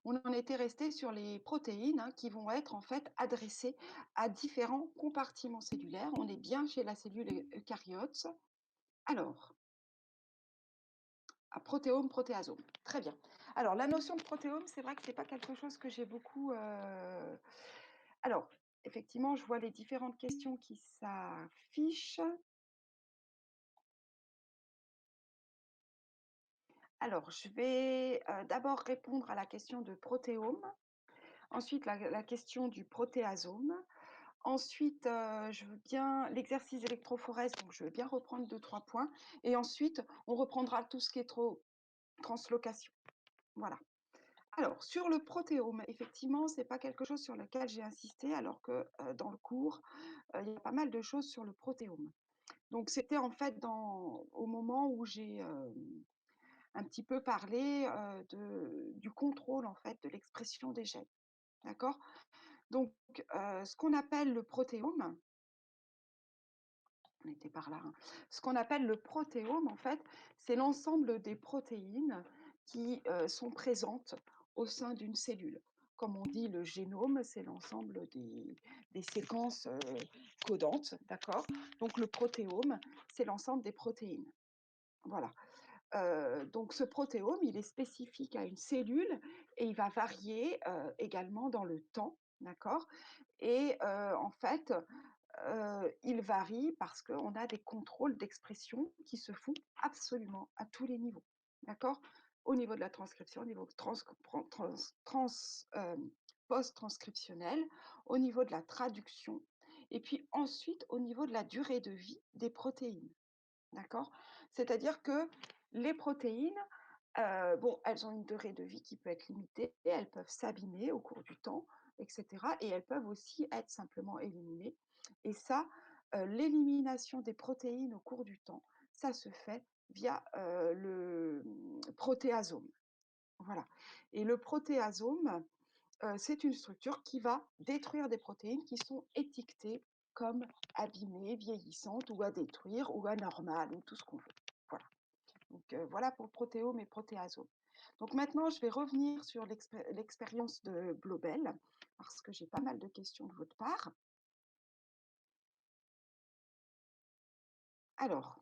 On en était resté sur les protéines, hein, qui vont être en fait adressées à différents compartiments cellulaires. On est bien chez la cellule eucaryote. Alors, à protéome, protéasome. Très bien. Alors, la notion de protéome, c'est vrai que c'est pas quelque chose que j'ai beaucoup. Alors, effectivement, je vois les différentes questions qui s'affichent. Alors, je vais d'abord répondre à la question de protéome, ensuite la question du protéasome. Ensuite, je veux bien l'exercice électrophorèse, donc je veux bien reprendre deux trois points et ensuite on reprendra tout ce qui est translocation. Voilà. Alors sur le protéome, effectivement, c'est pas quelque chose sur lequel j'ai insisté alors que, dans le cours, il y a pas mal de choses sur le protéome. Donc c'était en fait au moment où j'ai, un petit peu parlé, de du contrôle en fait de l'expression des gènes. D'accord? Donc, ce qu'on appelle le protéome, on était par là, hein. Ce qu'on appelle le protéome, en fait, c'est l'ensemble des protéines qui, sont présentes au sein d'une cellule. Comme on dit, le génome, c'est l'ensemble des séquences, codantes, d'accord? Donc le protéome, c'est l'ensemble des protéines. Voilà. Donc ce protéome, il est spécifique à une cellule et il va varier, également dans le temps, d'accord? Et en fait, il varie parce qu'on a des contrôles d'expression qui se font absolument à tous les niveaux, d'accord? Au niveau de la transcription, au niveau post-transcriptionnel, au niveau de la traduction et puis ensuite au niveau de la durée de vie des protéines, d'accord? C'est-à-dire que les protéines, bon, elles ont une durée de vie qui peut être limitée, elles peuvent s'abîmer au cours du temps et cetera et elles peuvent aussi être simplement éliminées et ça, l'élimination des protéines au cours du temps, ça se fait via, protéasome. Voilà et le protéasome, c'est une structure qui va détruire des protéines qui sont étiquetées comme abîmées, vieillissantes ou à détruire ou anormales ou tout ce qu'on veut. Voilà. Donc voilà pour protéome et protéasome. Donc maintenant, je vais revenir sur l'expérience de Blobel, parce que j'ai pas mal de questions de votre part. Alors,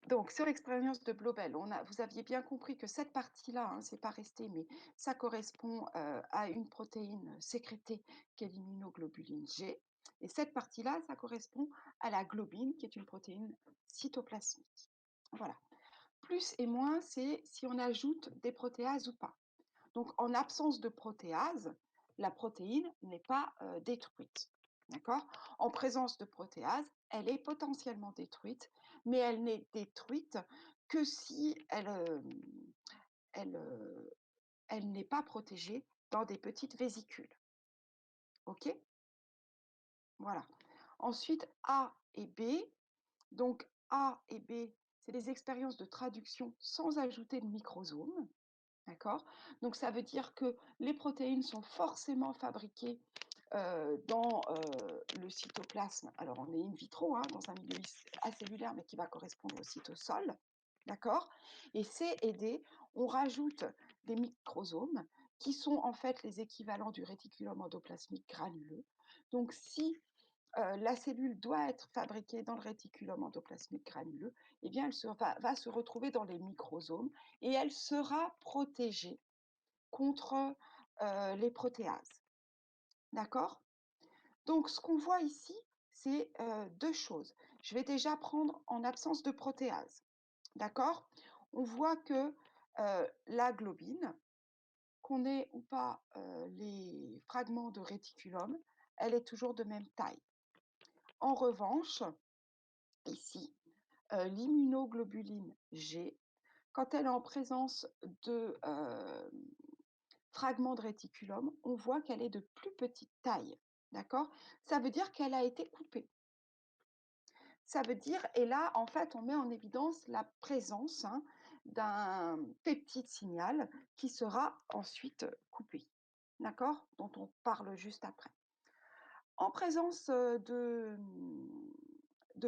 donc sur l'expérience de Blobel, vous aviez bien compris que cette partie-là, hein, c'est pas resté, mais ça correspond, à une protéine sécrétée qui est l'immunoglobuline G et cette partie-là, ça correspond à la globine qui est une protéine cytoplasmique. Voilà. Plus et moins, c'est si on ajoute des protéases ou pas. Donc, en absence de protéase, la protéine n'est pas détruite. D'accord? En présence de protéase, elle est potentiellement détruite, mais elle n'est détruite que si elle, elle n'est pas protégée dans des petites vésicules. OK? Voilà. Ensuite, A et B. Donc, A et B, c'est des expériences de traduction sans ajouter de microsome. D'accord? Donc ça veut dire que les protéines sont forcément fabriquées, dans, le cytoplasme. Alors on est in vitro, hein, dans un milieu acellulaire, mais qui va correspondre au cytosol, d'accord? Et C et D, on rajoute des microsomes qui sont en fait les équivalents du réticulum endoplasmique granuleux. Donc si la cellule doit être fabriquée dans le réticulum endoplasmique granuleux, eh bien, elle va se retrouver dans les microsomes et elle sera protégée contre, les protéases. D'accord? Donc ce qu'on voit ici, c'est, 2 choses. Je vais déjà prendre en absence de protéase. D'accord? On voit que, la globine, qu'on ait ou pas, les fragments de réticulum, elle est toujours de même taille. En revanche, ici, l'immunoglobuline G, quand elle est en présence de, fragments de réticulum, on voit qu'elle est de plus petite taille, d'accord? Ça veut dire qu'elle a été coupée. Ça veut dire et là, en fait, on met en évidence la présence, hein, d'un peptide signal qui sera ensuite coupé, d'accord? Dont on parle juste après. En présence, de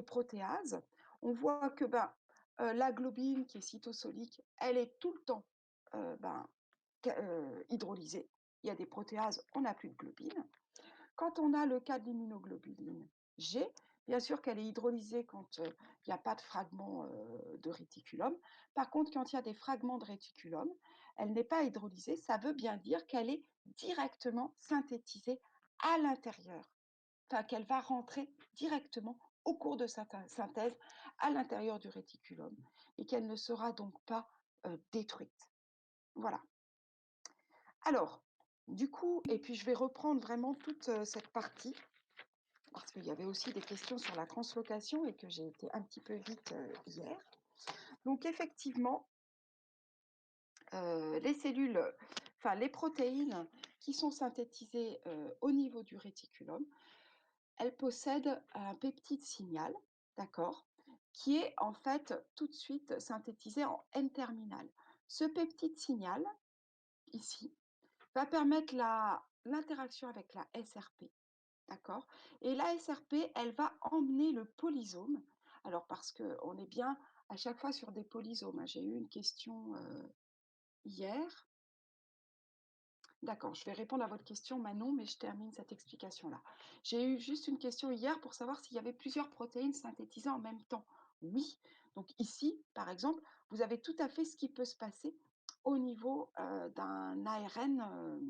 protéase, on voit que, ben, la globine qui est cytosolique, elle est tout le temps, ben, hydrolysée. Il y a des protéases, on n'a plus de globine. Quand on a le cas de l'immunoglobuline G, bien sûr qu'elle est hydrolysée quand il n'y a pas de fragment de réticulum. Par contre, quand il y a des fragments de réticulum, elle n'est pas hydrolysée. Ça veut bien dire qu'elle est directement synthétisée à l'intérieur. Enfin, qu'elle va rentrer directement au cours de sa synthèse à l'intérieur du réticulum et qu'elle ne sera donc pas détruite. Voilà. Alors, du coup, et puis je vais reprendre vraiment toute cette partie parce qu'il y avait aussi des questions sur la translocation et que j'ai été un petit peu vite hier. Donc effectivement, les cellules, enfin les protéines qui sont synthétisées au niveau du réticulum, elles possèdent un peptide signal, d'accord, qui est en fait tout de suite synthétisé en N-terminal. Ce peptide signal, ici, va permettre l'interaction avec la SRP. D'accord. Et la SRP, elle va emmener le polysome. Alors, parce qu'on est bien à chaque fois sur des polysomes, hein. J'ai eu une question hier. D'accord, je vais répondre à votre question, Manon, mais je termine cette explication-là. J'ai eu juste une question hier pour savoir s'il y avait plusieurs protéines synthétisées en même temps. Oui. Donc ici, par exemple, vous avez tout à fait ce qui peut se passer au niveau d'un ARN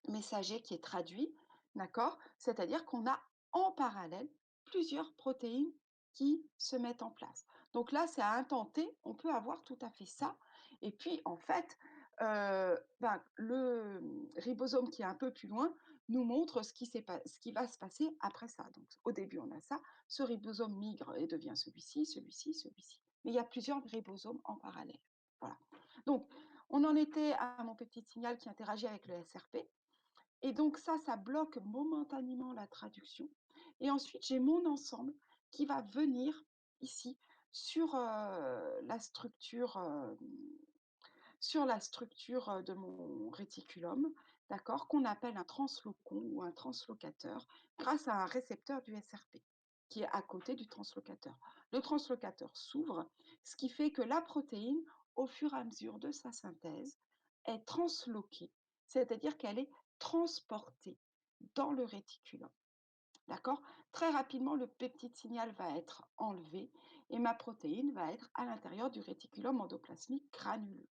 messager qui est traduit, d'accord? C'est-à-dire qu'on a en parallèle plusieurs protéines qui se mettent en place. Donc là, c'est à un temps T, on peut avoir tout à fait ça. Et puis, en fait, le ribosome qui est un peu plus loin nous montre ce qui va se passer après ça. Donc, au début, on a ça. Ce ribosome migre et devient celui-ci, celui-ci, celui-ci. Mais il y a plusieurs ribosomes en parallèle. Voilà. Donc, on en était à mon petit signal qui interagit avec le SRP. Et donc ça bloque momentanément la traduction. Et ensuite, j'ai mon ensemble qui va venir ici sur, la structure de mon réticulum, d'accord, qu'on appelle un translocon ou un translocateur, grâce à un récepteur du SRP qui est à côté du translocateur. Le translocateur s'ouvre, ce qui fait que la protéine, au fur et à mesure de sa synthèse, est transloquée, c'est-à-dire qu'elle est transportée dans le réticulum. D'accord. Très rapidement, le peptide signal va être enlevé et ma protéine va être à l'intérieur du réticulum endoplasmique granuleux.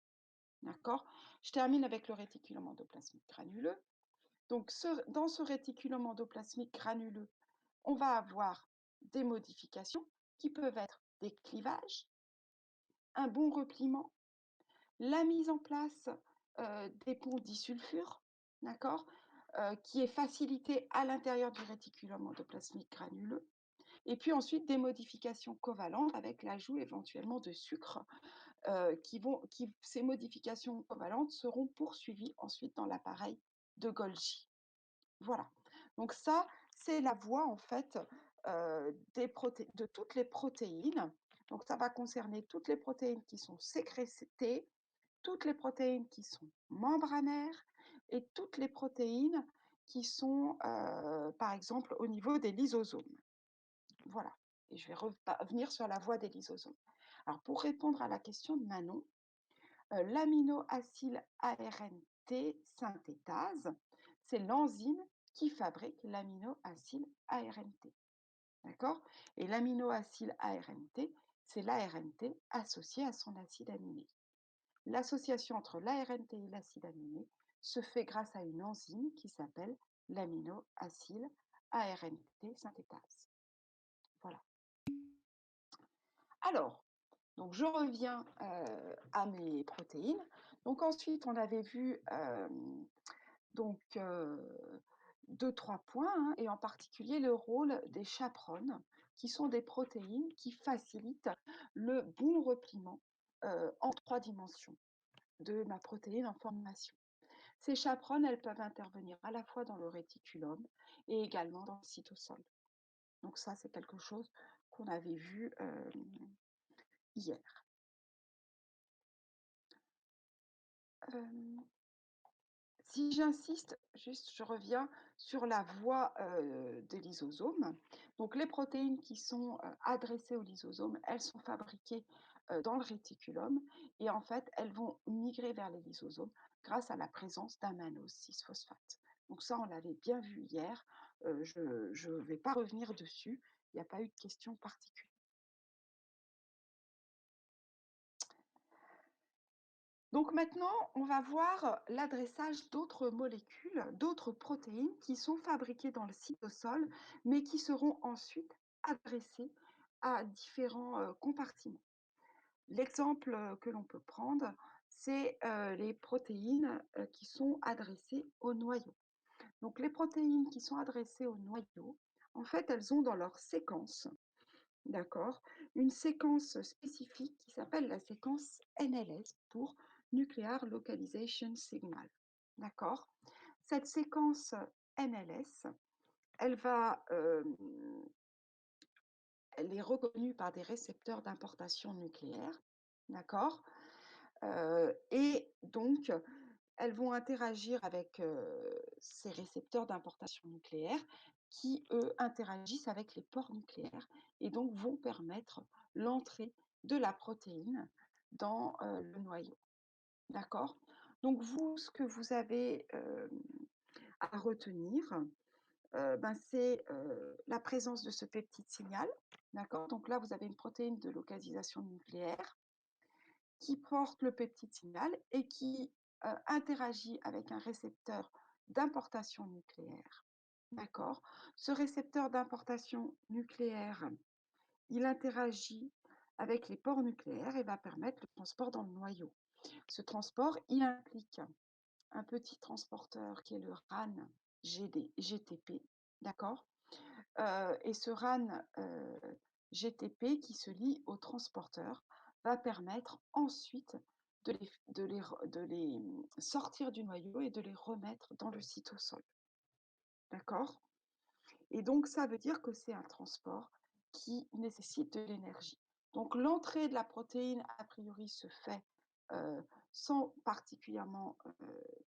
D'accord. Je termine avec le réticulum endoplasmique granuleux. Donc, dans ce réticulum endoplasmique granuleux, on va avoir des modifications qui peuvent être des clivages, un bon repliement, la mise en place des ponts disulfure, d'accord, qui est facilitée à l'intérieur du réticulum endoplasmique granuleux. Et puis ensuite, des modifications covalentes avec l'ajout éventuellement de sucre ces modifications covalentes seront poursuivies ensuite dans l'appareil de Golgi. Voilà. Donc ça, c'est la voie en fait de toutes les protéines. Donc ça va concerner toutes les protéines qui sont sécrétées, toutes les protéines qui sont membranaires et toutes les protéines qui sont, par exemple, au niveau des lysosomes. Voilà. Et je vais revenir sur la voie des lysosomes. Alors, pour répondre à la question de Manon, l'aminoacyle ARNT synthétase, c'est l'enzyme qui fabrique l'aminoacyle ARNT. D'accord. Et l'aminoacyle ARNT, c'est l'ARNT associé à son acide aminé. L'association entre l'ARNT et l'acide aminé se fait grâce à une enzyme qui s'appelle l'aminoacyle ARNT synthétase. Voilà. Alors, donc je reviens à mes protéines. Donc ensuite, on avait vu donc 2-3 points, hein, et en particulier le rôle des chaperones, qui sont des protéines qui facilitent le bon repliement en 3 dimensions de ma protéine en formation. Ces chaperones, elles peuvent intervenir à la fois dans le réticulum et également dans le cytosol. Donc ça, c'est quelque chose qu'on avait vu hier. Si j'insiste, juste je reviens sur la voie des lysosomes. Donc les protéines qui sont adressées aux lysosomes, elles sont fabriquées dans le réticulum et en fait, elles vont migrer vers les lysosomes grâce à la présence d'un mannose 6-phosphate. Donc ça, on l'avait bien vu hier, je ne vais pas revenir dessus, il n'y a pas eu de question particulière. Donc maintenant, on va voir l'adressage d'autres molécules, d'autres protéines qui sont fabriquées dans le cytosol, mais qui seront ensuite adressées à différents, compartiments. L'exemple, que l'on peut prendre, c'est, les protéines, qui sont adressées au noyau. Donc les protéines qui sont adressées au noyau, en fait, elles ont dans leur séquence, d'accord, une séquence spécifique qui s'appelle la séquence NLS pour Nuclear Localization Signal, d'accord? Cette séquence NLS, elle va, elle est reconnue par des récepteurs d'importation nucléaire, d'accord? Et donc elles vont interagir avec, ces récepteurs d'importation nucléaire qui, eux, interagissent avec les pores nucléaires et donc vont permettre l'entrée de la protéine dans, le noyau. D'accord? Donc vous, ce que vous avez, à retenir, ben, c'est, la présence de ce peptide signal. D'accord? Donc là, vous avez une protéine de localisation nucléaire qui porte le peptide signal et qui interagit avec un récepteur d'importation nucléaire. D'accord? Ce récepteur d'importation nucléaire, il interagit avec les pores nucléaires et va permettre le transport dans le noyau. Ce transport, il implique un petit transporteur qui est le RAN GTP, d'accord? Et ce RAN GTP qui se lie au transporteur va permettre ensuite de les sortir du noyau et de les remettre dans le cytosol. D'accord? Et donc ça veut dire que c'est un transport qui nécessite de l'énergie. Donc l'entrée de la protéine, a priori, se fait, sans particulièrement,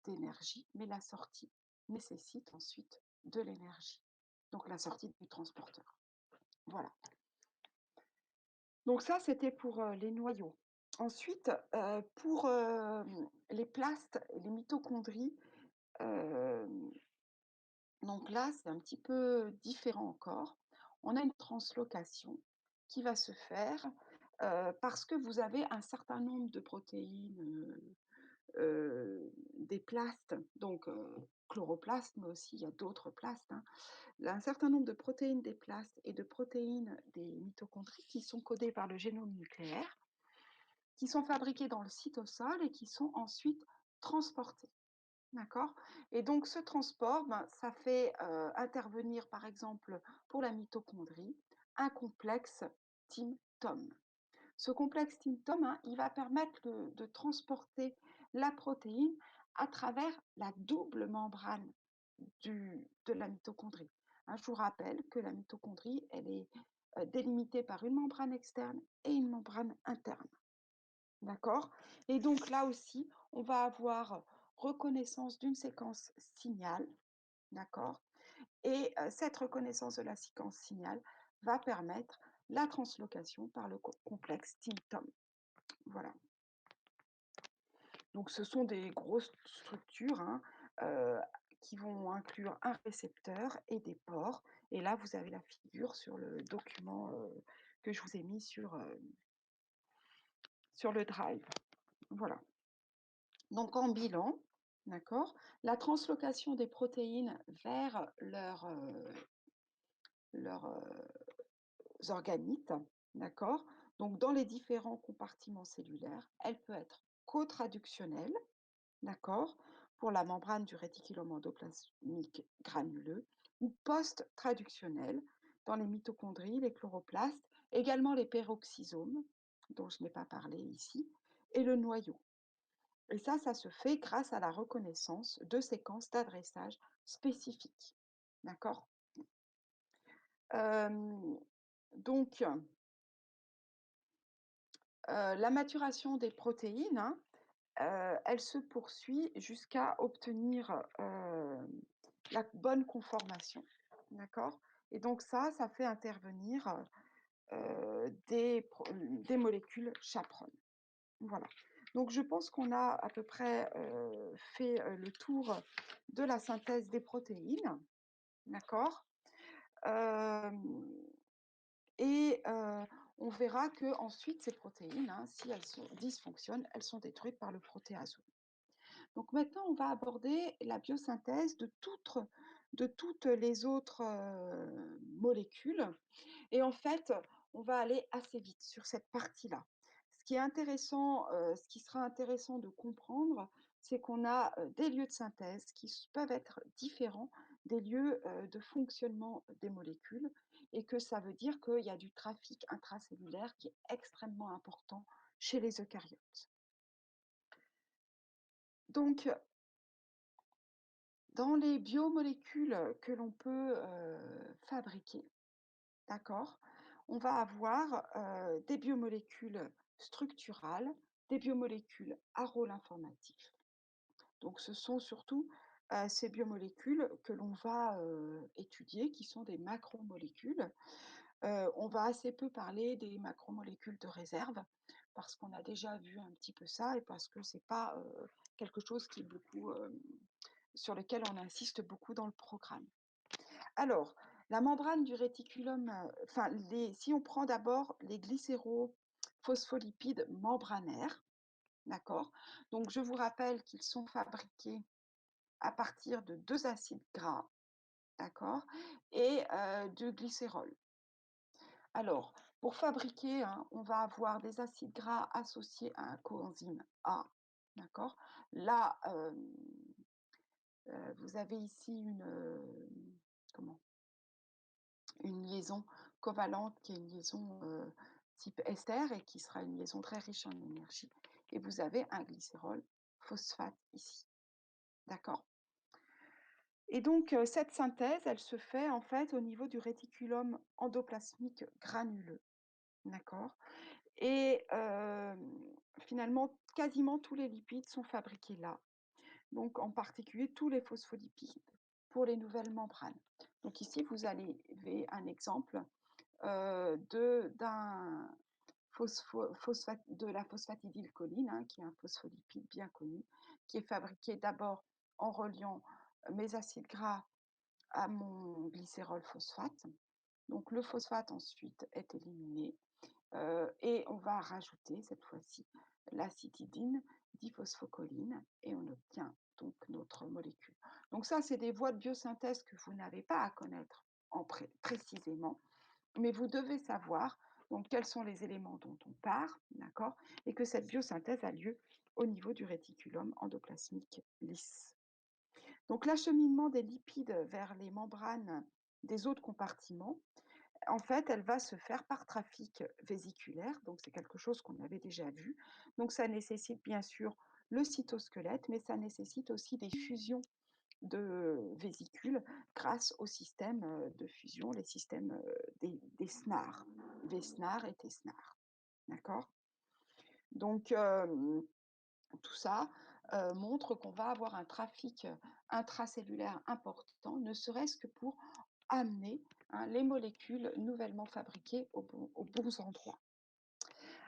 d'énergie, mais la sortie nécessite ensuite de l'énergie. Donc la sortie du transporteur. Voilà. Donc ça, c'était pour, les noyaux. Ensuite, pour, les plastes et les mitochondries, hem, donc là, c'est un petit peu différent encore. On a une translocation qui va se faire, parce que vous avez un certain nombre de protéines, des plastes, donc chloroplastes, mais aussi il y a d'autres plastes, hein. Un certain nombre de protéines des plastes et de protéines des mitochondries qui sont codées par le génome nucléaire, qui sont fabriquées dans le cytosol et qui sont ensuite transportées. D'accord? Et donc ce transport, ben, ça fait, intervenir, par exemple, pour la mitochondrie, un complexe TIM-TOM. Ce complexe TIM-TOM, hein, il va permettre de transporter la protéine à travers la double membrane de la mitochondrie. Hein, je vous rappelle que la mitochondrie, elle est, délimitée par une membrane externe et une membrane interne. D'accord? Et donc là aussi, on va avoir reconnaissance d'une séquence signal, d'accord? Et cette reconnaissance de la séquence signal va permettre la translocation par le complexe TIM-TOM. Voilà. Donc ce sont des grosses structures, hein, heu, qui vont inclure un récepteur et des pores et là, vous avez la figure sur le document, que je vous ai mis sur le drive. Voilà. Donc en bilan, d'accord, la translocation des protéines vers leurs organites, d'accord, donc dans les différents compartiments cellulaires, elle peut être co-traductionnelle, d'accord, pour la membrane du réticulum endoplasmique granuleux ou post-traductionnelle dans les mitochondries, les chloroplastes, également les peroxysomes, dont je n'ai pas parlé ici, et le noyau. Et ça se fait grâce à la reconnaissance de séquences d'adressage spécifiques. D'accord? Hem, donc, la maturation des protéines, hein, elle se poursuit jusqu'à obtenir, la bonne conformation. D'accord? Et donc ça fait intervenir, des molécules chaperones. Voilà. Donc je pense qu'on a à peu près, fait, le tour de la synthèse des protéines, d'accord? Hem et on verra qu'ensuite ces protéines, hein, si elles dysfonctionnent, elles sont détruites par le protéasome. Donc maintenant, on va aborder la biosynthèse de toutes les autres, molécules et en fait, on va aller assez vite sur cette partie-là. Ce qui sera intéressant de comprendre, c'est qu'on a, des lieux de synthèse qui peuvent être différents des lieux, de fonctionnement des molécules et que ça veut dire qu'il y a du trafic intracellulaire qui est extrêmement important chez les eucaryotes. Donc dans les biomolécules que l'on peut, fabriquer, d'accord? On va avoir, des biomolécules structurales, des biomolécules à rôle informatif. Donc ce sont surtout, ces biomolécules que l'on va, étudier, qui sont des macromolécules. On va assez peu parler des macromolécules de réserve, parce qu'on a déjà vu un petit peu ça et parce que c'est pas, quelque chose qui est beaucoup, sur lequel on insiste beaucoup dans le programme. Alors, la membrane du réticulum, enfin si on prend d'abord les glycérophospholipides membranaires, d'accord? Donc je vous rappelle qu'ils sont fabriqués à partir de 2 acides gras, d'accord? Et de glycérol. Alors, pour fabriquer, hein, on va avoir des acides gras associés à un coenzyme A, d'accord? Là, vous avez ici comment? Une liaison covalente qui est une liaison, type ester et qui sera une liaison très riche en énergie et vous avez un glycérol phosphate ici, d'accord? Et donc cette synthèse, elle se fait en fait au niveau du réticulum endoplasmique granuleux, d'accord? Et finalement, quasiment tous les lipides sont fabriqués là, donc en particulier tous les phospholipides pour les nouvelles membranes. Donc ici, vous avez un exemple d'un de la phosphatidylcholine, hein, qui est un phospholipide bien connu, qui est fabriqué d'abord en reliant mes acides gras à mon glycérol phosphate. Donc le phosphate ensuite est éliminé et on va rajouter cette fois-ci l'acétidine diphosphocholines et on obtient donc notre molécule. Donc ça, c'est des voies de biosynthèse que vous n'avez pas à connaître précisément, mais vous devez savoir donc quels sont les éléments dont on part, d'accord? Et que cette biosynthèse a lieu au niveau du réticulum endoplasmique lisse. Donc l'acheminement des lipides vers les membranes des autres compartiments, en fait, elle va se faire par trafic vésiculaire, donc c'est quelque chose qu'on avait déjà vu. Donc ça nécessite bien sûr le cytosquelette, mais ça nécessite aussi des fusions de vésicules grâce au système, de fusion, les systèmes, des SNAR, VSNAR et TSNAR, d'accord? Donc tout ça, montre qu'on va avoir un trafic, intracellulaire important, ne serait-ce que pour amener, hein, les molécules nouvellement fabriquées aux bons endroits.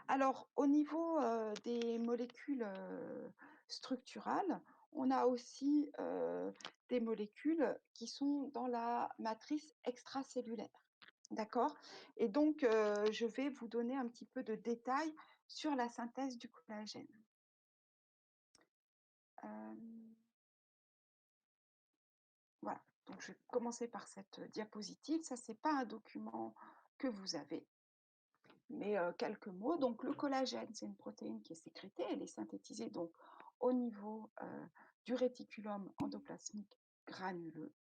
Alors au niveau, des molécules, structurales, on a aussi, des molécules qui sont dans la matrice extracellulaire, d'accord? Et donc je vais vous donner un petit peu de détails sur la synthèse du collagène. Hem Voilà, donc je vais commencer par cette diapositive. Ça, c'est pas un document que vous avez, mais quelques mots. Donc le collagène, c'est une protéine qui est sécrétée, elle est synthétisée donc au niveau, du réticulum endoplasmique granuleux,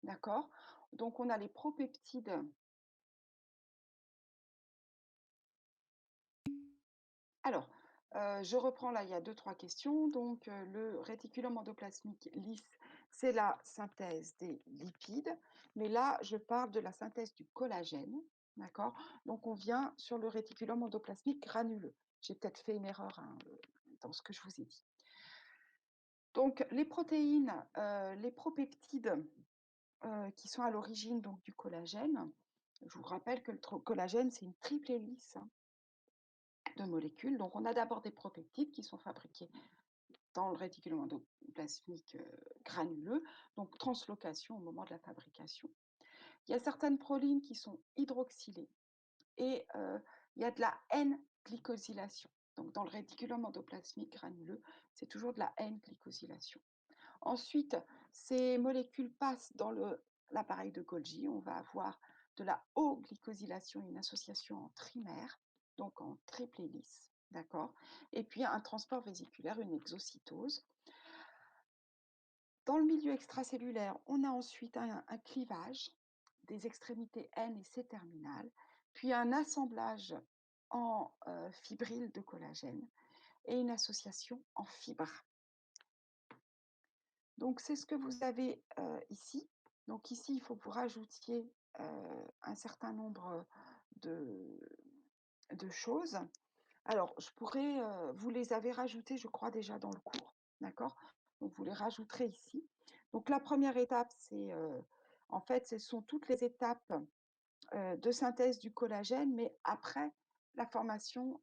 d'accord? Donc on a les propeptides. Alors, je reprends là, il y a deux trois questions. Donc, le réticulum endoplasmique lisse, c'est la synthèse des lipides, mais là, je parle de la synthèse du collagène, d'accord? Donc on vient sur le réticulum endoplasmique granuleux. J'ai peut-être fait une erreur, hein, dans ce que je vous ai dit. Donc les protéines, les propeptides, qui sont à l'origine donc du collagène, Je vous rappelle que le collagène, c'est une triple hélice, hein, de molécules. Donc on a d'abord des protectides qui sont fabriqués dans le réticulum endoplasmique, granuleux, donc translocation au moment de la fabrication. Il y a certaines prolines qui sont hydroxylées et il y a de la N-glycosylation. Donc dans le réticulum endoplasmique granuleux, c'est toujours de la N-glycosylation. Ensuite, ces molécules passent dans l'appareil de Golgi. On va avoir de la O-glycosylation, une association en trimère, donc en triple hélice, d'accord? Et puis un transport vésiculaire, une exocytose. Dans le milieu extracellulaire, on a ensuite un clivage des extrémités N et C terminales, puis un assemblage en fibrille de collagène et une association en fibres. Donc c'est ce que vous avez ici. Donc ici, il faut que vous rajoutiez un certain nombre de, de choses. Alors, je pourrais, vous les avez rajoutées, je crois, déjà dans le cours, d'accord? Donc vous les rajouterez ici. Donc la première étape, c'est, en fait, ce sont toutes les étapes de synthèse du collagène, mais après la formation,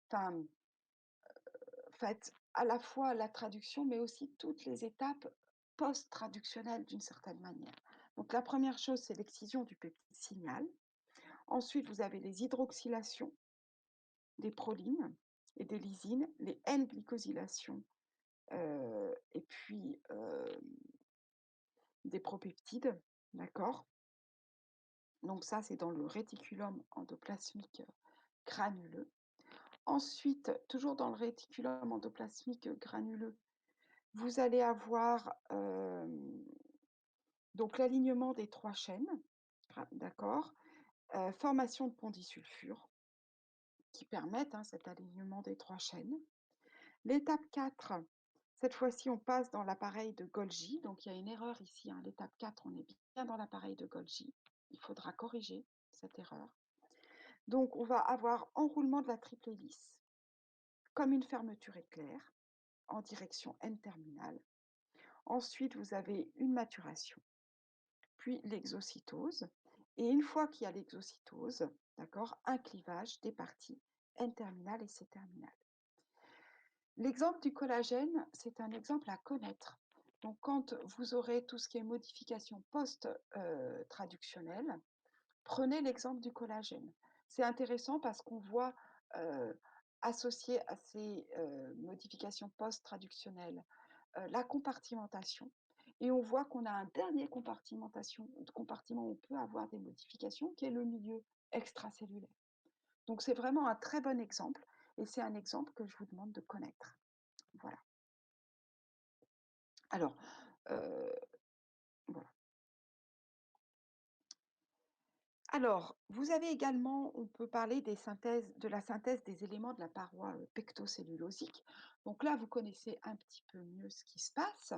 enfin, faites à la fois la traduction, mais aussi toutes les étapes post-traductionnelles d'une certaine manière. Donc la première chose, c'est l'excision du peptide signal. Ensuite, vous avez les hydroxylations des prolines et des lysines, les N-glycosylations et puis des propeptides, d'accord? Donc ça, c'est dans le réticulum endoplasmique granuleux. Ensuite, toujours dans le réticulum endoplasmique granuleux, vous allez avoir donc l'alignement des 3 chaînes, d'accord? Formation de ponts disulfure qui permettent, hein, cet alignement des 3 chaînes. L'étape 4, cette fois-ci, on passe dans l'appareil de Golgi. Donc, il y a une erreur ici, hein. L'étape 4, on est bien dans l'appareil de Golgi. Il faudra corriger cette erreur. Donc, on va avoir enroulement de la triple hélice, comme une fermeture éclair, en direction N-terminale. Ensuite, vous avez une maturation, puis l'exocytose. Et une fois qu'il y a l'exocytose, d'accord, un clivage des parties N-terminale et C-terminale. L'exemple du collagène, c'est un exemple à connaître. Donc, quand vous aurez tout ce qui est modification post-traductionnelle, prenez l'exemple du collagène. C'est intéressant parce qu'on voit associer à ces modifications post-traductionnelles la compartimentation. Et on voit qu'on a un dernier compartiment où on peut avoir des modifications, qui est le milieu extracellulaire. Donc, c'est vraiment un très bon exemple et c'est un exemple que je vous demande de connaître. Voilà. Alors, voilà. Alors, vous avez également, on peut parler de la synthèse des éléments de la paroi pectocellulosique. Donc là, vous connaissez un petit peu mieux ce qui se passe.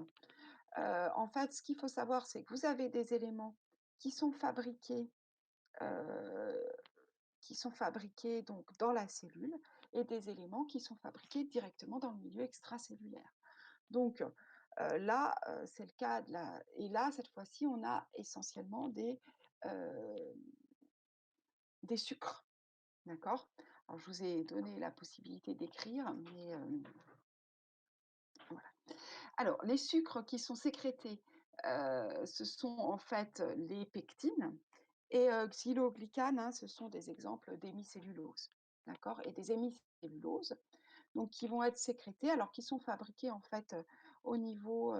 En fait, ce qu'il faut savoir, c'est que vous avez des éléments qui sont fabriqués, euh, donc dans la cellule et des éléments qui sont fabriqués directement dans le milieu extracellulaire. Donc là, c'est le cas et là, cette fois-ci, on a essentiellement euh, des sucres, d'accord? Alors, je vous ai donné la possibilité d'écrire, mais voilà. Alors, les sucres qui sont sécrétés, ce sont en fait les pectines et xyloglycanes, hein, ce sont des exemples d'hémicellulose, d'accord? Et des hémicelluloses, donc qui vont être sécrétés, alors qui sont fabriqués en fait au niveau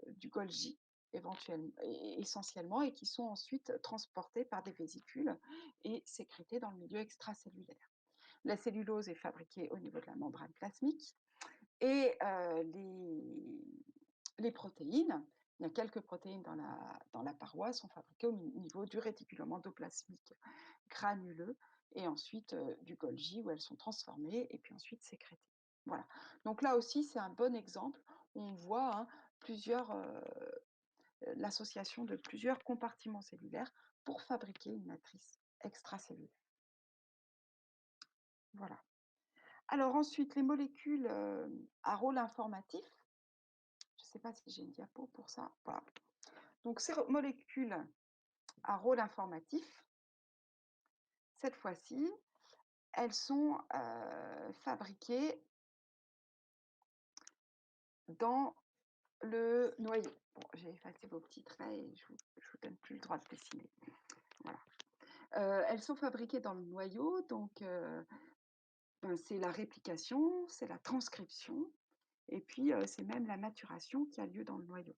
du Golgi, éventuellement, essentiellement, et qui sont ensuite transportés par des vésicules et sécrétés dans le milieu extracellulaire. La cellulose est fabriquée au niveau de la membrane plasmique et les protéines, il y a quelques protéines dans la paroi, sont fabriquées au niveau du réticulum endoplasmique granuleux et ensuite du Golgi où elles sont transformées et puis ensuite sécrétées. Voilà. Donc là aussi, c'est un bon exemple. On voit, hein, l'association de plusieurs compartiments cellulaires pour fabriquer une matrice extracellulaire. Voilà. Alors ensuite, les molécules à rôle informatif. Je ne sais pas si j'ai une diapo pour ça. Voilà. Donc ces molécules à rôle informatif. Cette fois-ci, elles sont, fabriquées dans le noyau. Bon, j'ai effacé vos petits traits et je vous donne plus le droit de dessiner. Voilà. Elles sont fabriquées dans le noyau, donc c'est la réplication, c'est la transcription et puis, c'est même la maturation qui a lieu dans le noyau.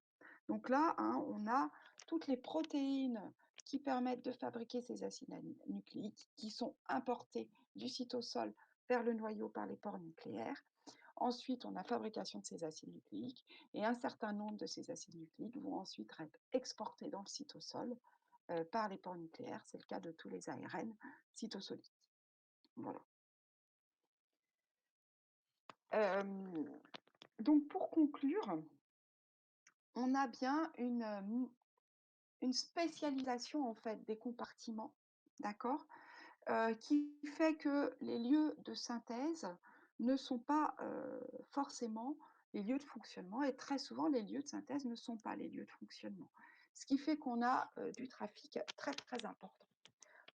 Donc là, hein, on a toutes les protéines qui permettent de fabriquer ces acides nucléiques qui sont importés du cytosol vers le noyau par les pores nucléaires. Ensuite, on a fabrication de ces acides nucléiques et un certain nombre de ces acides nucléiques vont ensuite être exportés dans le cytosol, par les pores nucléaires. C'est le cas de tous les ARN cytosoliques. Voilà. Donc pour conclure, on a bien une spécialisation en fait des compartiments, d'accord? Qui fait que les lieux de synthèse ne sont pas, forcément les lieux de fonctionnement et très souvent les lieux de synthèse ne sont pas les lieux de fonctionnement. Ce qui fait qu'on a, du trafic très, très important.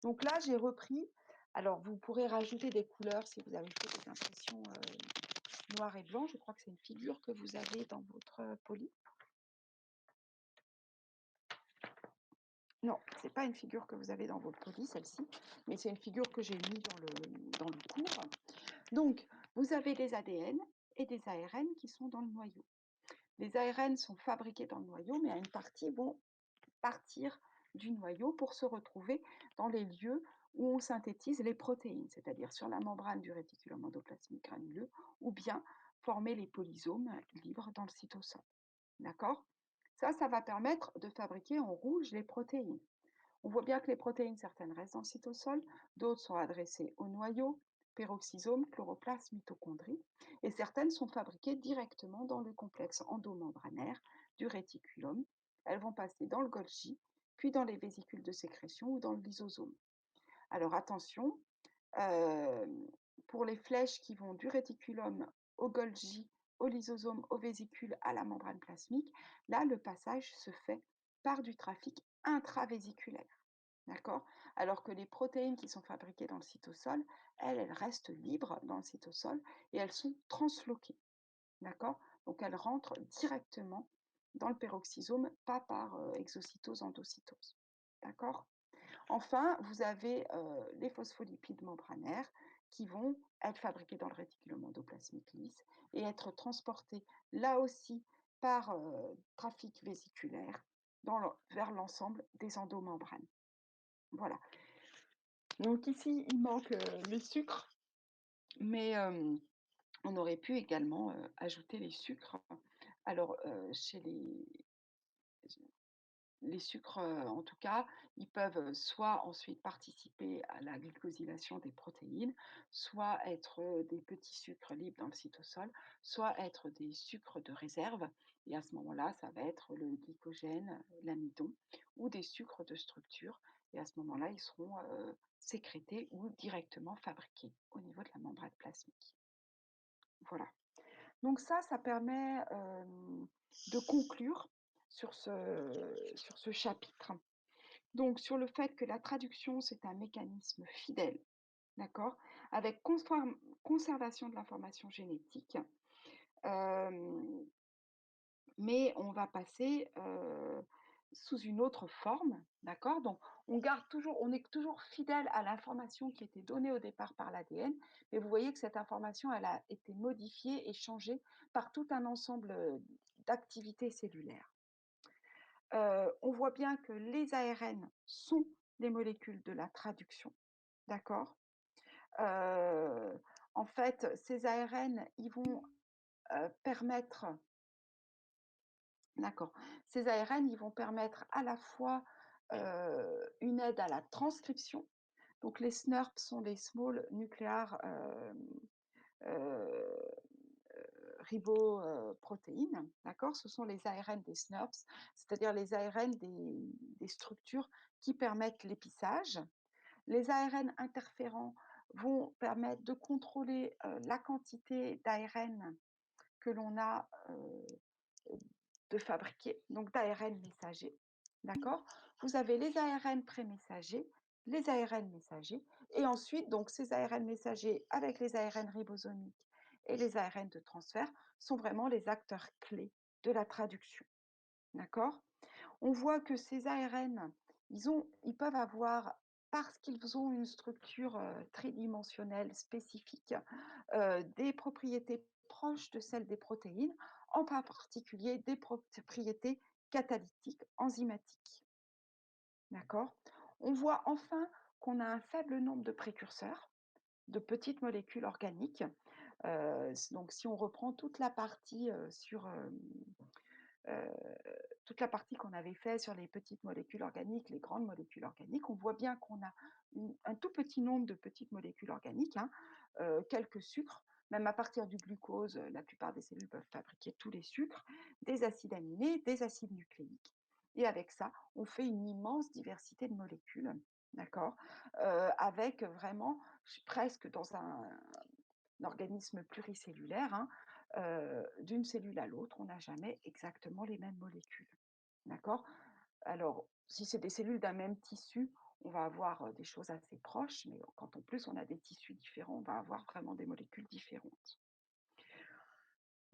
Donc là, j'ai repris alors vous pourrez rajouter des couleurs si vous avez fait des impressions, noir et blanc. Je crois que c'est une figure que vous avez dans votre, poly. Non, c'est pas une figure que vous avez dans votre poly, celle-ci, mais c'est une figure que j'ai mise dans le cours. Donc, vous avez des ADN et des ARN qui sont dans le noyau. Les ARN sont fabriqués dans le noyau, mais à une partie vont partir du noyau pour se retrouver dans les lieux où on synthétise les protéines, c'est-à-dire sur la membrane du réticulum endoplasmique granuleux, ou bien former les polysomes libres dans le cytosol. D'accord? Ça va permettre de fabriquer en rouge les protéines. On voit bien que les protéines, certaines restent dans le cytosol, d'autres sont adressées au noyau, peroxysome, chloroplaste, mitochondrie, et certaines sont fabriquées directement dans le complexe endomembranaire du réticulum. Elles vont passer dans le Golgi, puis dans les vésicules de sécrétion ou dans le lysosome. Alors attention, euh, pour les flèches qui vont du réticulum au Golgi, au lysosome, aux vésicules, à la membrane plasmique, là, le passage se fait par du trafic intravésiculaire. D'accord? Alors que les protéines qui sont fabriquées dans le cytosol, elles restent libres dans le cytosol et elles sont transloquées. D'accord? Donc elles rentrent directement dans le peroxysome, pas par exocytose, endocytose. D'accord? Enfin, vous avez les phospholipides membranaires qui vont être fabriqués dans le réticulum endoplasmique lisse et être transportés là aussi par trafic vésiculaire vers l'ensemble des endomembranes. Voilà. Donc ici, il manque les sucres, mais on aurait pu également ajouter les sucres. Alors, chez les sucres, en tout cas, ils peuvent soit ensuite participer à la glycosylation des protéines, soit être des petits sucres libres dans le cytosol, soit être des sucres de réserve. Et à ce moment-là, ça va être le glycogène, l'amidon, ou des sucres de structure. Et à ce moment-là, ils seront sécrétés ou directement fabriqués au niveau de la membrane plasmique. Voilà. Donc ça permet de conclure sur ce chapitre. Donc sur le fait que la traduction, c'est un mécanisme fidèle, d'accord, avec conservation de l'information génétique, euh, mais on va passer sous une autre forme, d'accord? Donc on garde toujours, on est toujours fidèle à l'information qui était donnée au départ par l'ADN, mais vous voyez que cette information, elle a été modifiée et changée par tout un ensemble d'activités cellulaires. On voit bien que les ARN sont les molécules de la traduction, d'accord? Euh, En fait, ces ARN, ils vont permettre, d'accord, ces ARN, ils vont permettre à la fois une aide à la transcription. Donc les SNRP sont les small nuclear euh, riboprotéines, d'accord? Ce sont les ARN des SNRPs, c'est-à-dire les ARN des structures qui permettent l'épissage. Les ARN interférents vont permettre de contrôler la quantité d'ARN que l'on a de fabriquer, donc d'ARN messager. d'accord? Vous avez les ARN prémessagers, les ARN messagers et ensuite donc ces ARN messagers avec les ARN ribosomiques et les ARN de transfert sont vraiment les acteurs clés de la traduction, d'accord? On voit que ces ARN, ils peuvent avoir, parce qu'ils ont une structure tridimensionnelle spécifique, des propriétés proches de celles des protéines, en particulier des propriétés catalytiques, enzymatiques. D'accord? On voit enfin qu'on a un faible nombre de précurseurs, de petites molécules organiques. Donc, si on reprend toute la partie euh, toute la partie qu'on avait fait sur les petites molécules organiques, les grandes molécules organiques, on voit bien qu'on a un tout petit nombre de petites molécules organiques, hein, quelques sucres, même à partir du glucose, la plupart des cellules peuvent fabriquer tous les sucres, des acides aminés, des acides nucléiques. Et avec ça, on fait une immense diversité de molécules, d'accord, avec vraiment presque dans un organisme pluricellulaire, hein, d'une cellule à l'autre, on n'a jamais exactement les mêmes molécules. D'accord? Alors, si c'est des cellules d'un même tissu, on va avoir des choses assez proches, mais quand en plus on a des tissus différents, on va avoir vraiment des molécules différentes.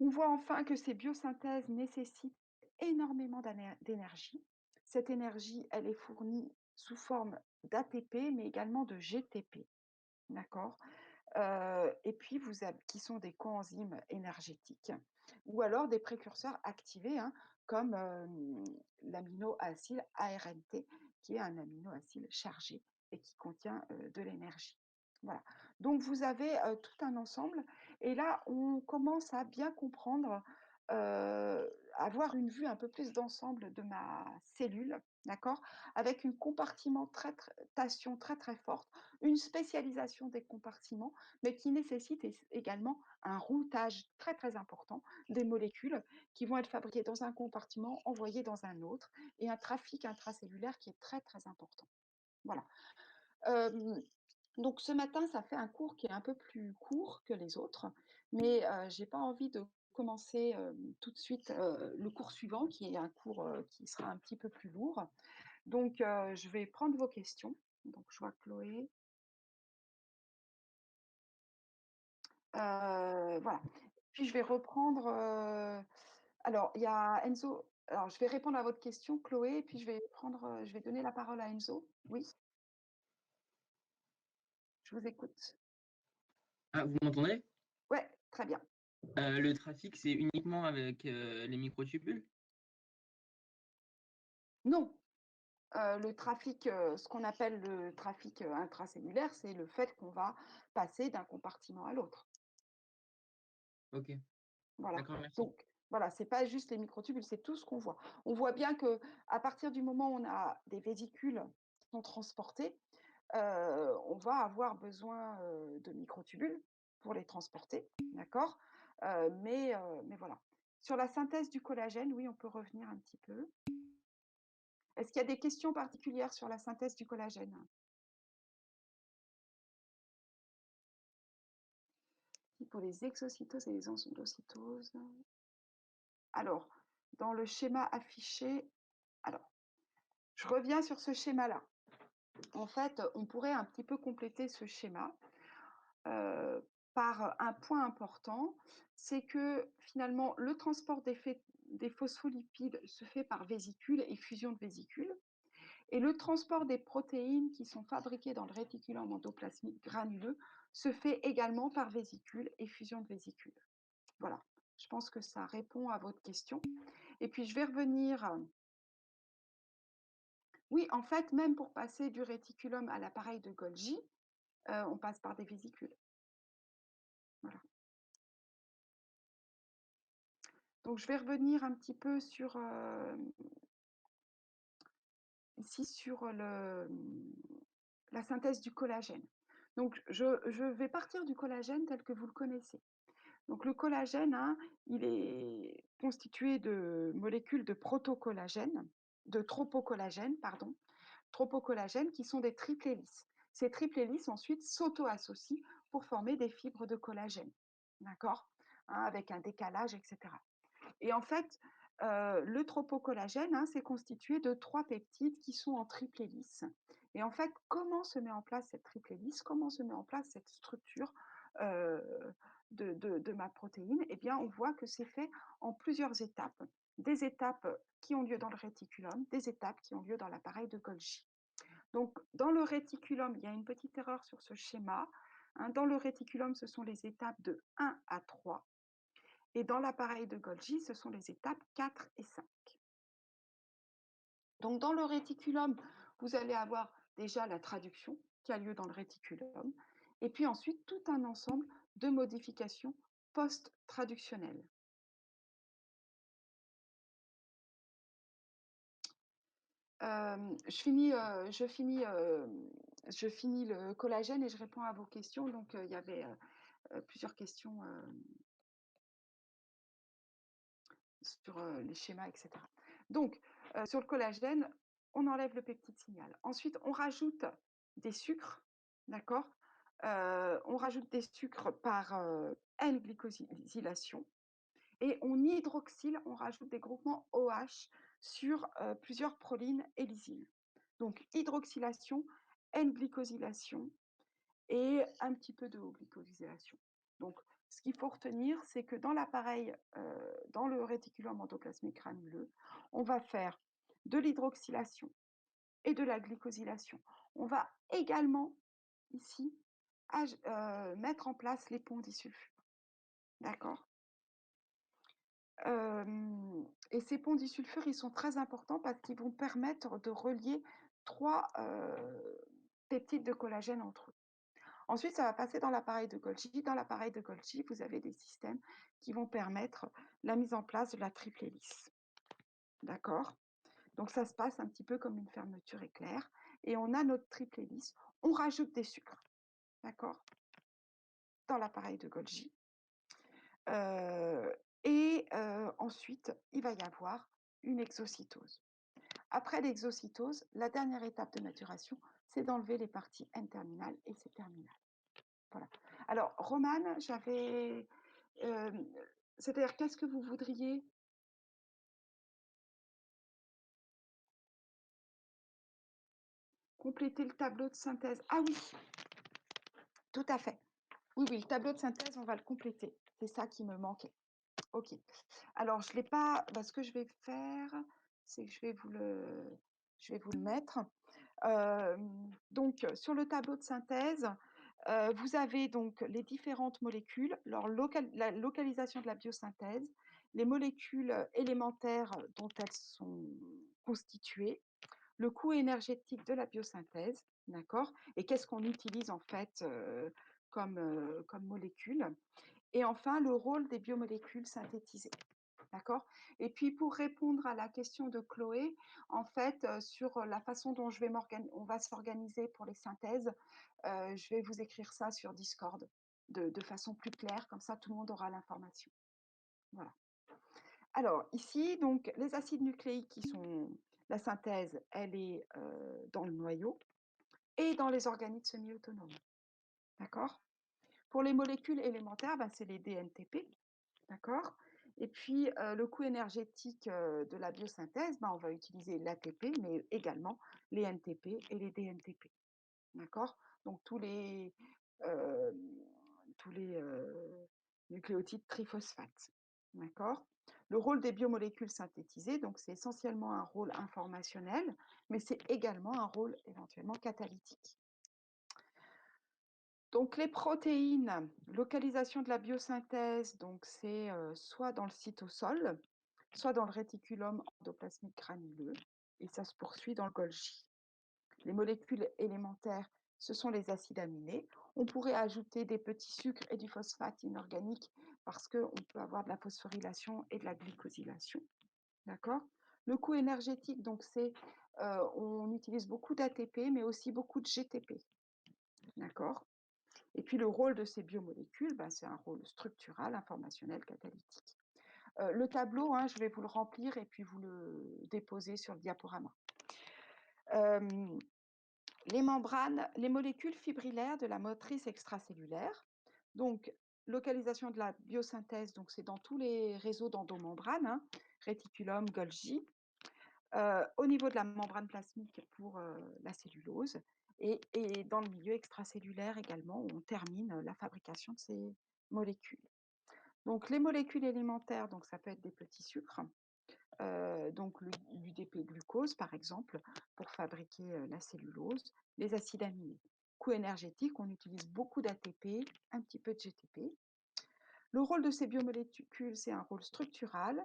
On voit enfin que ces biosynthèses nécessitent énormément d'énergie. Cette énergie, elle est fournie sous forme d'ATP, mais également de GTP. D'accord? Et puis qui sont des coenzymes énergétiques ou alors des précurseurs activés, hein, comme, l'aminoacide ARNT, qui est un aminoacide chargé et qui contient, de l'énergie. Voilà. Donc vous avez, tout un ensemble et là, on commence à bien comprendre, avoir une vue un peu plus d'ensemble de ma cellule, d'accord? Avec une compartimentation très, très forte, une spécialisation des compartiments, mais qui nécessite également un routage très, très important des molécules qui vont être fabriquées dans un compartiment, envoyées dans un autre, et un trafic intracellulaire qui est très, très important. Voilà. Donc ce matin, ça fait un cours qui est un peu plus court que les autres, mais j'ai pas envie de commencer, tout de suite, le cours suivant qui est un cours, qui sera un petit peu plus lourd. Donc je vais prendre vos questions. Donc je vois Chloé. Voilà. Puis je vais reprendre, alors il y a Enzo. Alors je vais répondre à votre question, Chloé, et puis je vais donner la parole à Enzo. Oui, je vous écoute. Ah, vous m'entendez? Ouais, très bien. Le trafic, c'est uniquement avec les microtubules? Non, le trafic, ce qu'on appelle le trafic, intracellulaire, c'est le fait qu'on va passer d'un compartiment à l'autre. Ok, Voilà. d'accord, merci. Donc voilà, c'est pas juste les microtubules, c'est tout ce qu'on voit. On voit bien qu'à partir du moment où on a des vésicules qui sont transportées, on va avoir besoin, de microtubules pour les transporter, d'accord? Mais voilà. Sur la synthèse du collagène, oui, on peut revenir un petit peu. Est-ce qu'il y a des questions particulières sur la synthèse du collagène? Pour les exocytoses et les endocytoses. Alors, dans le schéma affiché, alors, je reviens sur ce schéma-là. En fait, on pourrait un petit peu compléter ce schéma euh, par un point important, c'est que finalement, le transport des phospholipides se fait par vésicule et fusion de vésicules, et le transport des protéines qui sont fabriquées dans le réticulum endoplasmique granuleux se fait également par vésicule et fusion de vésicules. Voilà, je pense que ça répond à votre question. Et puis, je vais revenir. Oui, en fait, même pour passer du réticulum à l'appareil de Golgi, on passe par des vésicules. Voilà. Donc, je vais revenir un petit peu ici sur la synthèse du collagène. Donc, je vais partir du collagène tel que vous le connaissez. Donc, le collagène, hein, il est constitué de molécules de protocollagène, de tropocollagène, pardon, tropocollagène qui sont des triples hélices. Ces triples hélices ensuite s'auto-associent pour former des fibres de collagène, d'accord, hein, avec un décalage, etc. Et en fait, le tropocollagène, hein, c'est constitué de 3 peptides qui sont en triple hélice et en fait, comment se met en place cette triple hélice? Comment se met en place cette structure, heu, de ma protéine? Eh bien, on voit que c'est fait en plusieurs étapes. Des étapes qui ont lieu dans le réticulum, des étapes qui ont lieu dans l'appareil de Golgi. Donc dans le réticulum, il y a une petite erreur sur ce schéma, hein. Dans le réticulum, ce sont les étapes de 1 à 3 et dans l'appareil de Golgi, ce sont les étapes 4 et 5. Donc dans le réticulum, vous allez avoir déjà la traduction qui a lieu dans le réticulum et puis ensuite tout un ensemble de modifications post-traductionnelles. Je finis le collagène et je réponds à vos questions. Donc il y avait, plusieurs questions, sur, les schémas et cetera. Donc sur le collagène, on enlève le peptide signal. Ensuite, on rajoute des sucres, d'accord? On rajoute des sucres par, N-glycosylation et on hydroxyle, on rajoute des groupements OH sur, plusieurs prolines et lysine. Donc hydroxylation, N-glycosylation et un petit peu de haut-glycosylation. Donc, ce qu'il faut retenir, c'est que dans l'appareil, dans le réticulum endoplasmique granuleux, on va faire de l'hydroxylation et de la glycosylation. On va également, ici, mettre en place les ponts disulfures. D'accord? Et ces ponts disulfures, ils sont très importants parce qu'ils vont permettre de relier 3 peptides de collagène entre eux. Ensuite, ça va passer dans l'appareil de Golgi. Dans l'appareil de Golgi, vous avez des systèmes qui vont permettre la mise en place de la triple hélice. D'accord? Donc ça se passe un petit peu comme une fermeture éclair et on a notre triple hélice. On rajoute des sucres, d'accord? Dans l'appareil de Golgi. Ensuite, il va y avoir une exocytose. Après l'exocytose, la dernière étape de maturation, c'est d'enlever les parties N-terminales et C-terminales. Voilà. Alors, Romane, c'est-à-dire qu'est-ce que vous voudriez? Compléter le tableau de synthèse. Ah oui, tout à fait. Oui, oui, le tableau de synthèse, on va le compléter. C'est ça qui me manquait. OK. Alors, je l'ai pas. Bah, ce que je vais faire, c'est que je vais vous le mettre. Donc, sur le tableau de synthèse, vous avez donc les différentes molécules, la localisation de la biosynthèse, les molécules élémentaires dont elles sont constituées, le coût énergétique de la biosynthèse, d'accord? Et qu'est-ce qu'on utilise en fait comme molécule? Et enfin, le rôle des biomolécules synthétisées. D'accord? Et puis pour répondre à la question de Chloé, en fait, sur la façon dont on va s'organiser pour les synthèses, je vais vous écrire ça sur Discord de façon plus claire, comme ça tout le monde aura l'information. Voilà. Alors ici, donc les acides nucléiques qui sont la synthèse, elle est, dans le noyau et dans les organites semi-autonomes. D'accord? Pour les molécules élémentaires, bah, c'est les DNTP. D'accord? Et puis, le coût énergétique, de la biosynthèse, ben, on va utiliser l'ATP, mais également les NTP et les DNTP. D'accord? Donc hem, tous les, nucléotides triphosphates. D'accord? Le rôle des biomolécules synthétisées, donc c'est essentiellement un rôle informationnel, mais c'est également un rôle éventuellement catalytique. Donc les protéines, localisation de la biosynthèse, donc c'est, soit dans le cytosol, soit dans le réticulum endoplasmique granuleux et ça se poursuit dans le Golgi. Les molécules élémentaires, ce sont les acides aminés. On pourrait ajouter des petits sucres et du phosphate inorganique parce qu'on peut avoir de la phosphorylation et de la glycosylation. D'accord? Le coût énergétique, donc c'est, on utilise beaucoup d'ATP, mais aussi beaucoup de GTP. D'accord? Et puis le rôle de ces biomolécules, bah, c'est un rôle structural, informationnel, catalytique. Le tableau, hein, je vais vous le remplir et puis vous le déposer sur le diaporama. Euh, les membranes, les molécules fibrillaires de la motrice extracellulaire, donc localisation de la biosynthèse, donc c'est dans tous les réseaux d'endomembrane, hein, réticulum, Golgi. Au niveau de la membrane plasmique pour, la cellulose et dans le milieu extracellulaire également où on termine, la fabrication de ces molécules. Donc les molécules élémentaires, donc ça peut être des petits sucres, donc l'UDP-glucose par exemple pour fabriquer, la cellulose, les acides aminés. Coût énergétique, on utilise beaucoup d'ATP, un petit peu de GTP. Le rôle de ces biomolécules, c'est un rôle structural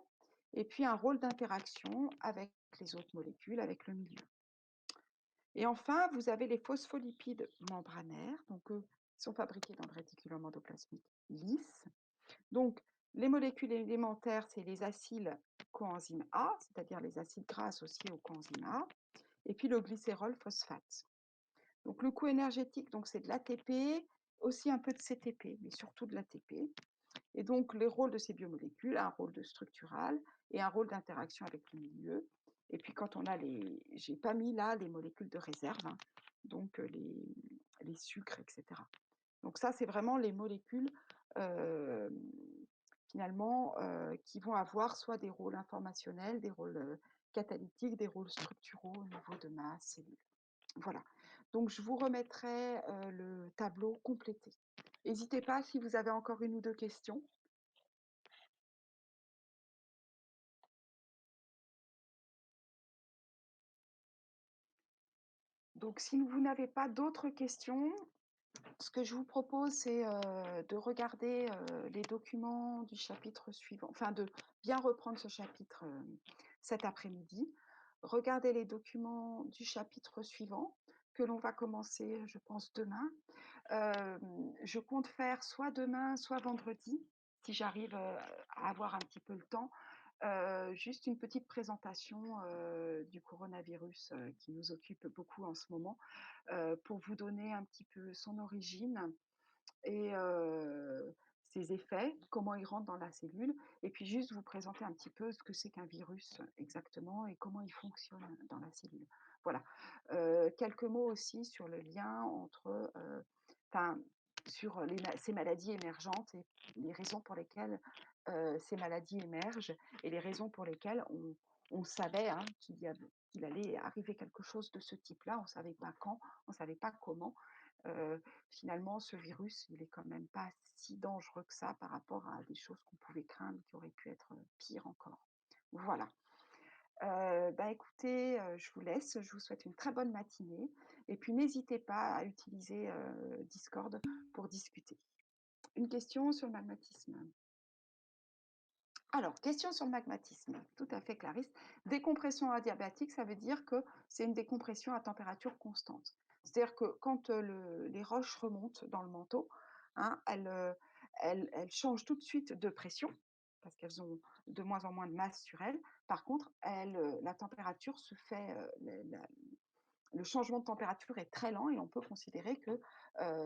et puis un rôle d'interaction avec les autres molécules, avec le milieu. Et enfin, vous avez les phospholipides membranaires, donc eux, ils sont fabriqués dans le réticulum endoplasmique lisse. Donc, les molécules élémentaires, c'est les acyles coenzyme A, c'est-à-dire les acides gras associés au coenzyme A, et puis le glycérol phosphate. Donc, le coût énergétique, donc c'est de l'ATP, aussi un peu de CTP, mais surtout de l'ATP. Et donc, les rôles de ces biomolécules, un rôle de structural et un rôle d'interaction avec le milieu. Et puis, quand on a les, j'ai pas mis là les molécules de réserve, hein, donc les sucres, etc. Donc ça, c'est vraiment les molécules euh, finalement qui vont avoir soit des rôles informationnels, des rôles catalytiques, des rôles structuraux au niveau de ma cellule. Voilà. Donc je vous remettrai le tableau complété. N'hésitez pas si vous avez encore une ou deux questions. Donc si vous n'avez pas d'autres questions, ce que je vous propose, c'est de regarder les documents du chapitre suivant, enfin de bien reprendre ce chapitre cet après-midi. Regardez les documents du chapitre suivant que l'on va commencer, je pense, demain. Je compte faire soit demain, soit vendredi, si j'arrive à avoir un petit peu le temps, juste une petite présentation du coronavirus qui nous occupe beaucoup en ce moment, pour vous donner un petit peu son origine et ses effets, comment il rentre dans la cellule, et puis juste vous présenter un petit peu ce que c'est qu'un virus exactement et comment il fonctionne dans la cellule. Voilà. Quelques mots aussi sur le lien entre, enfin, sur ces maladies émergentes et les raisons pour lesquelles ces maladies émergent et les raisons pour lesquelles on savait hein, qu'il allait arriver quelque chose de ce type-là, on ne savait pas quand, on ne savait pas comment. Euh, Finalement, ce virus, il est quand même pas si dangereux que ça par rapport à des choses qu'on pouvait craindre qui auraient pu être pires encore. Voilà. Bah, écoutez, je vous laisse, je vous souhaite une très bonne matinée et puis n'hésitez pas à utiliser, Discord pour discuter. Une question sur le magmatisme? Alors, question sur le magmatisme, tout à fait Clarisse. Décompression adiabatique, ça veut dire que c'est une décompression à température constante. C'est-à-dire que quand les roches remontent dans le manteau, hein, elles changent tout de suite de pression parce qu'elles ont de moins en moins de masse sur elles. Par contre, la température se fait, le changement de température est très lent et on peut considérer que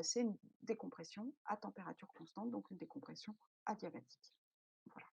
c'est une décompression à température constante, donc une décompression adiabatique. Voilà.